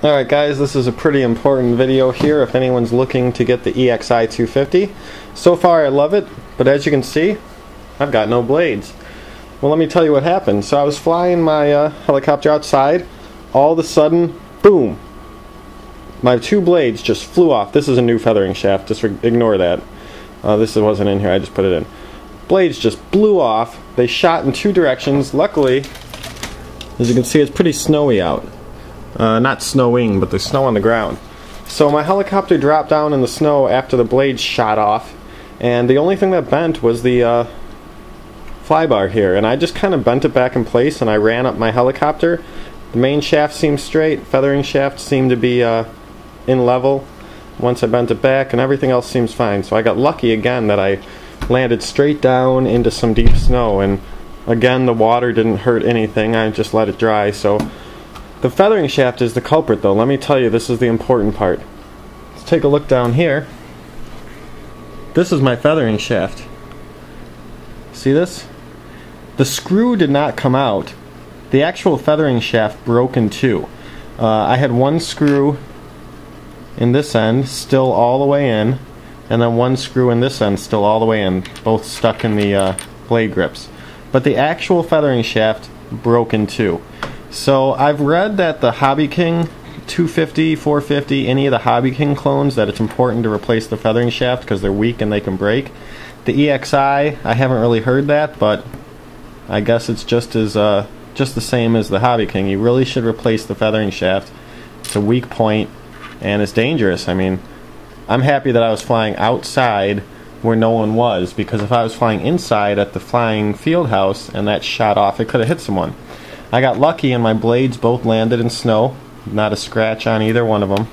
Alright guys, this is a pretty important video here if anyone's looking to get the EXI 250. So far I love it, but as you can see, I've got no blades. Well, let me tell you what happened. So I was flying my helicopter outside, all of a sudden, boom! My two blades just flew off. This is a new feathering shaft, just ignore that. This wasn't in here, I just put it in. Blades just blew off. They shot in two directions. Luckily, as you can see, it's pretty snowy out. Not snowing, but there's snow on the ground. So my helicopter dropped down in the snow after the blades shot off, and the only thing that bent was the flybar here, and I just kind of bent it back in place and I ran up my helicopter. The main shaft seemed straight, feathering shaft seemed to be in level once I bent it back, and everything else seems fine. So I got lucky again that I landed straight down into some deep snow, and again the water didn't hurt anything, I just let it dry. So the feathering shaft is the culprit though. Let me tell you, this is the important part. Let's take a look down here. This is my feathering shaft. See this? The screw did not come out. The actual feathering shaft broke in two. I had one screw in this end still all the way in, and then one screw in this end still all the way in, both stuck in the blade grips. But the actual feathering shaft broke in two. So I've read that the Hobby King 250, 450, any of the Hobby King clones, that it's important to replace the feathering shaft because they're weak and they can break. The EXI, I haven't really heard that, but I guess it's just the same as the Hobby King. You really should replace the feathering shaft. It's a weak point and it's dangerous. I mean, I'm happy that I was flying outside where no one was, because if I was flying inside at the flying field house and that shot off, it could have hit someone. I got lucky and my blades both landed in snow, not a scratch on either one of them.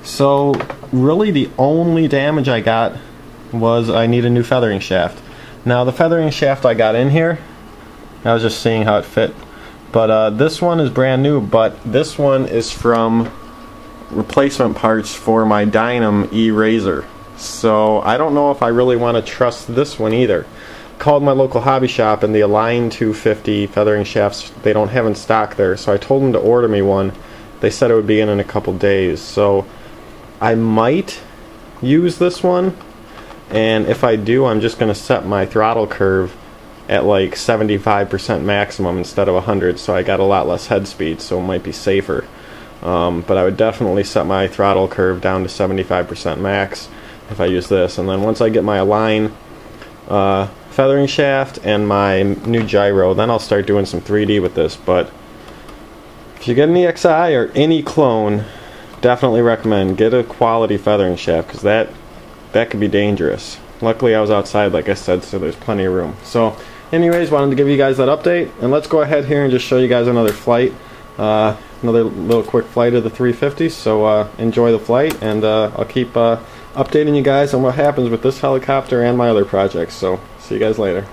So really the only damage I got was I need a new feathering shaft. Now the feathering shaft I got in here, I was just seeing how it fit, but this one is brand new, but this one is from replacement parts for my Dynam E-Razor. So I don't know if I really want to trust this one either. Called my local hobby shop, and the Align 250 feathering shafts they don't have in stock there, so I told them to order me one. They said it would be in a couple days, so I might use this one, and if I do, I'm just going to set my throttle curve at like 75% maximum instead of 100, so I got a lot less head speed, so it might be safer. But I would definitely set my throttle curve down to 75% max if I use this, and then once I get my Align feathering shaft and my new gyro, then I'll start doing some 3D with this. But if you get an EXI or any clone, definitely recommend get a quality feathering shaft, because that could be dangerous. Luckily I was outside, like I said, so there's plenty of room. So anyways, wanted to give you guys that update, and let's go ahead here and just show you guys another flight, another little quick flight of the 350. So enjoy the flight, and I'll keep updating you guys on what happens with this helicopter and my other projects. So see you guys later.